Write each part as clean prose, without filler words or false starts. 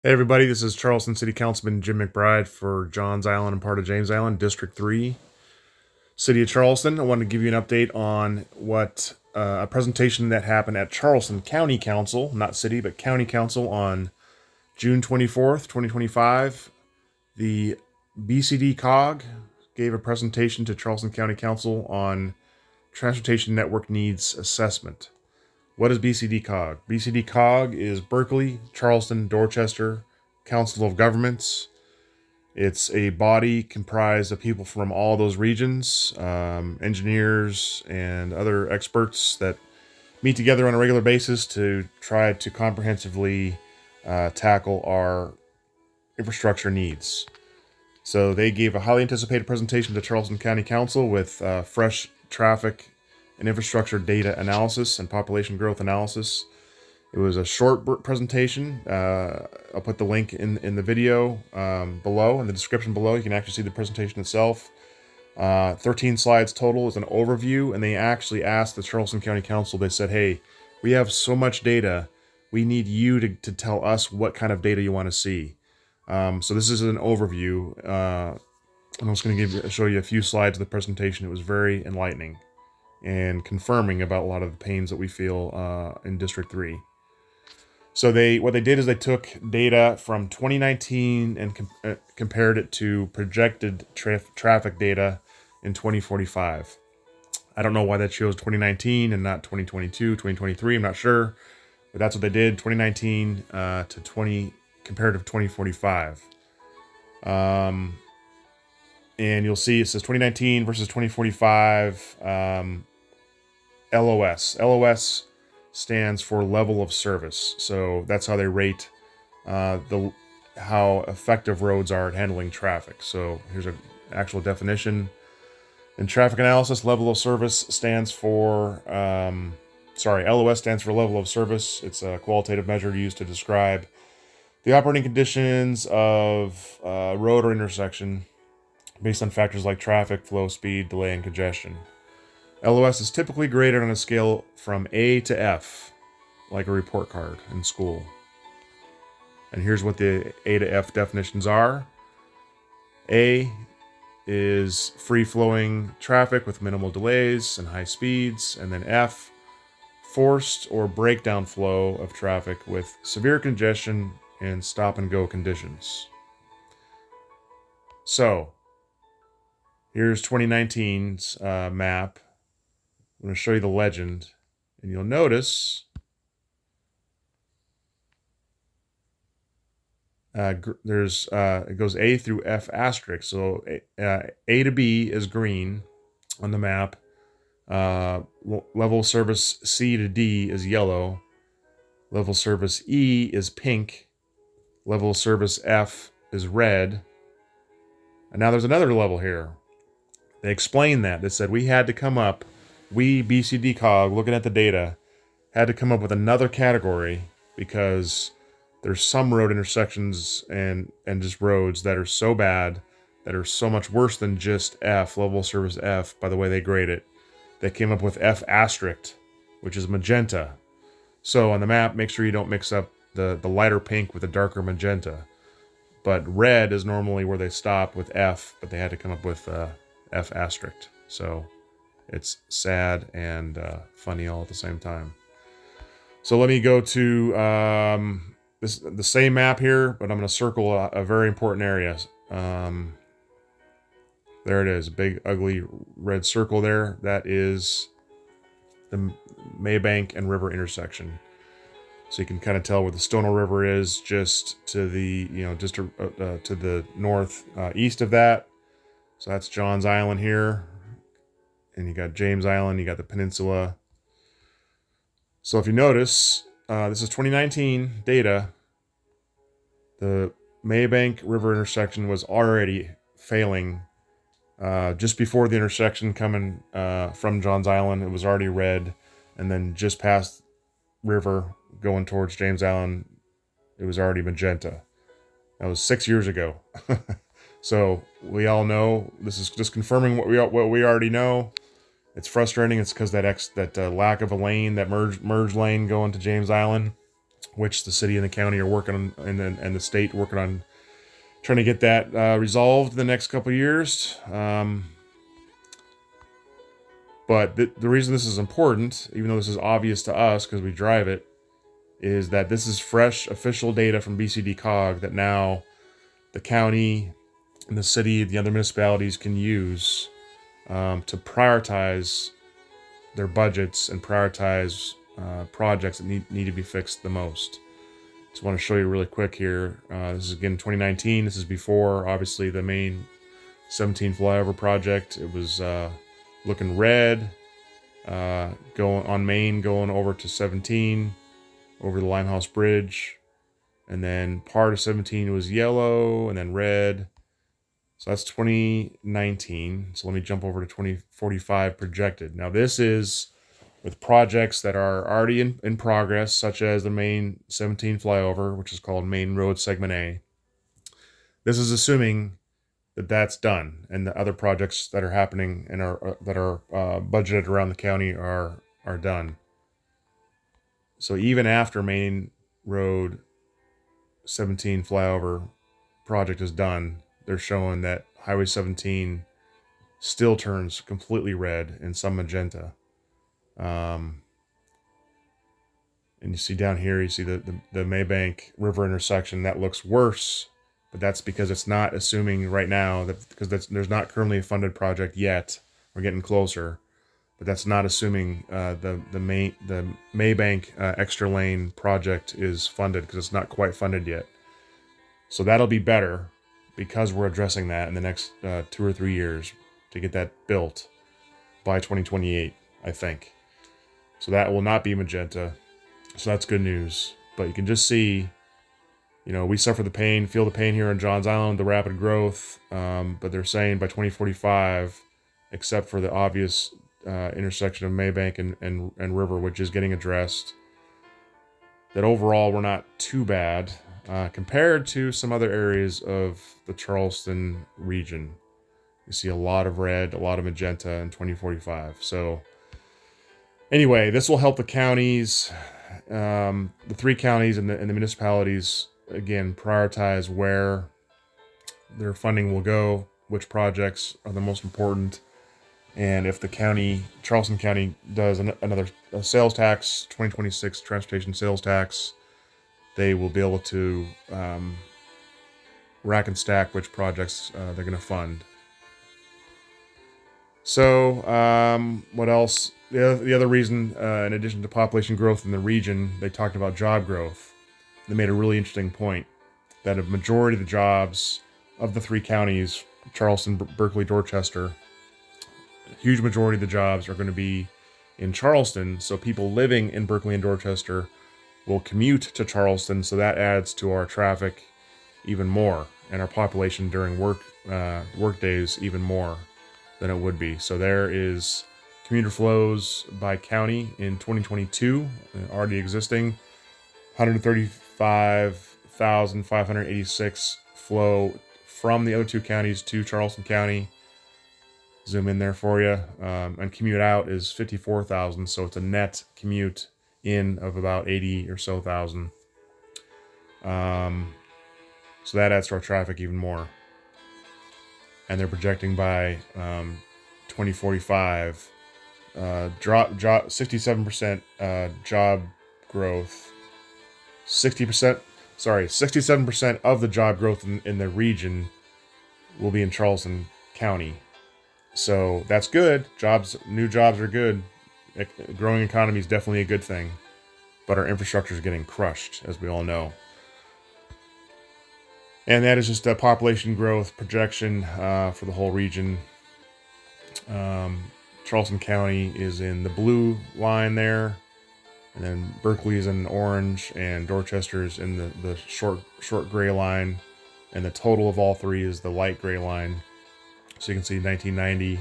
Hey everybody, this is Charleston City Councilman Jim McBride for Johns Island and part of James Island, District 3, City of Charleston. I wanted to give you an update on what a presentation that happened at Charleston County Council, not City, but County Council on June 24th, 2025. The BCDCOG gave a presentation to Charleston County Council on Transportation Network Needs Assessment. What is BCDCOG? BCDCOG is Berkeley, Charleston, Dorchester Council of Governments. It's a body comprised of people from all those regions, engineers and other experts that meet together on a regular basis to try to comprehensively tackle our infrastructure needs. So they gave a highly anticipated presentation to Charleston County Council with fresh traffic and infrastructure data analysis and population growth analysis. It was a short presentation. I'll put the link in the video below, in the description below. You can actually see the presentation itself. 13 slides total is an overview, and they actually asked the Charleston County Council, they said, hey, we have so much data, we need you to tell us what kind of data you want to see. So this is an overview. I'm just going to show you a few slides of the presentation. It was very enlightening and confirming about a lot of the pains that we feel in District 3. So what they did is they took data from 2019 and compared it to projected traffic data in 2045. I don't know why that shows 2019 and not 2022, 2023. I'm not sure, but that's what they did. 2019 to compared to 2045. And you'll see it says 2019 versus 2045. LOS. LOS stands for level of service. So that's how they rate how effective roads are at handling traffic. So here's an actual definition. In traffic analysis, level of service stands for, LOS stands for level of service. It's a qualitative measure used to describe the operating conditions of a road or intersection based on factors like traffic, flow, speed, delay, and congestion. LOS is typically graded on a scale from A to F, like a report card in school. And here's what the A to F definitions are. A is free-flowing traffic with minimal delays and high speeds. And then F, forced or breakdown flow of traffic with severe congestion and stop-and-go conditions. So, here's 2019's map. I'm going to show you the legend, and you'll notice it goes A through F asterisk. So A to B is green on the map. Level service C to D is yellow. Level service E is pink. Level service F is red. And now there's another level here. They explained that. They said we had to come up, we, BCDCOG, looking at the data, had to come up with another category because there's some road intersections and just roads that are so bad, that are so much worse than just F, level service F, by the way they grade it. They came up with F asterisk, which is magenta. So on the map, make sure you don't mix up the lighter pink with the darker magenta. But red is normally where they stop with F, but they had to come up with F asterisk. So it's sad and funny all at the same time. So let me go to the same map here, but I'm going to circle a very important area. There it is, a big ugly red circle there. That is the Maybank and River intersection. So you can kind of tell where the Stonewall River is, just to the to the north east of that. So that's Johns Island here, and you got James Island. You got the peninsula. So if you notice, this is 2019 data. The Maybank River intersection was already failing just before the intersection coming from Johns Island. It was already red, and then just past river going towards James Island, it was already magenta. That was 6 years ago. So we all know, this is just confirming what we already know. It's frustrating. It's because that lack of a lane, that merge lane going to James Island. which the city and the county are working on, and the state working on trying to get that resolved the next couple of years. But the reason this is important, even though this is obvious to us because we drive it, is that this is fresh official data from BCDCOG that now the county and the city, the other municipalities can use to prioritize their budgets and prioritize projects that need to be fixed the most. Just want to show you really quick here. This is again 2019. This is before, obviously, the main 17 flyover project. It was looking red, going on Main, going over to 17, over the Limehouse Bridge, and then part of 17 was yellow, and then red. So that's 2019. So let me jump over to 2045 projected. Now this is with projects that are already in progress, such as the main 17 flyover, which is called Main Road Segment A. This is assuming that that's done, and the other projects that are happening and are budgeted around the county are done. So even after Main Road 17 flyover project is done, they're showing that Highway 17 still turns completely red and some magenta. And you see down here, you see the Maybank River intersection that looks worse, but that's because it's not assuming right now that because there's not currently a funded project yet. We're getting closer, but that's not assuming the Maybank extra lane project is funded because it's not quite funded yet. So that'll be better because we're addressing that in the next 2 or 3 years to get that built by 2028, I think. So that will not be magenta. So that's good news. But you can just see, we suffer the pain, feel the pain here on Johns Island, the rapid growth. But they're saying by 2045, except for the obvious intersection of Maybank and River, which is getting addressed, that overall we're not too bad compared to some other areas of the Charleston region. You see a lot of red, a lot of magenta in 2045. So anyway, this will help the counties, the 3 counties and the municipalities, again, prioritize where their funding will go, which projects are the most important. And if the county, Charleston County, does another sales tax, 2026 transportation sales tax, they will be able to rack and stack which projects they're going to fund. So, what else? The other reason, in addition to population growth in the region, they talked about job growth. They made a really interesting point that a majority of the jobs of the 3 counties, Charleston, Berkeley, Dorchester, a huge majority of the jobs are going to be in Charleston. So people living in Berkeley and Dorchester will commute to Charleston. So that adds to our traffic even more and our population during work days even more than it would be. So there is commuter flows by county in 2022 already existing. 135,586 flow from the other 2 counties to Charleston County. Zoom in there for you. And commute out is 54,000. So it's a net commute in of about 80 or so thousand. So that adds to our traffic even more. And they're projecting by 2045 drop 67% job growth. 67% of the job growth in the region will be in Charleston County. So that's good. New jobs are good. A growing economy is definitely a good thing. But our infrastructure is getting crushed, as we all know. And that is just a population growth projection for the whole region. Charleston County is in the blue line there. And then Berkeley is in orange, and Dorchester is in the short gray line. And the total of all 3 is the light gray line. So you can see 1990,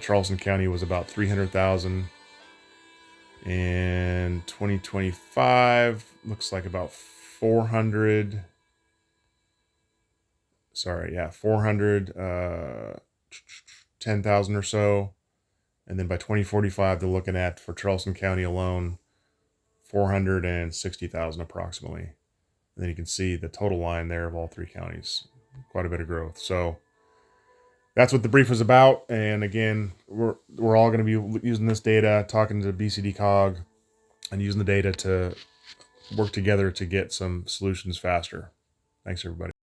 Charleston County was about 300,000. And 2025 looks like about 410,000 or so. And then by 2045, they're looking at, for Charleston County alone, 460,000 approximately. And then you can see the total line there of all three counties. Quite a bit of growth. So that's what the brief was about. And again, we're all going to be using this data, talking to BCDCOG, and using the data to work together to get some solutions faster. Thanks, everybody.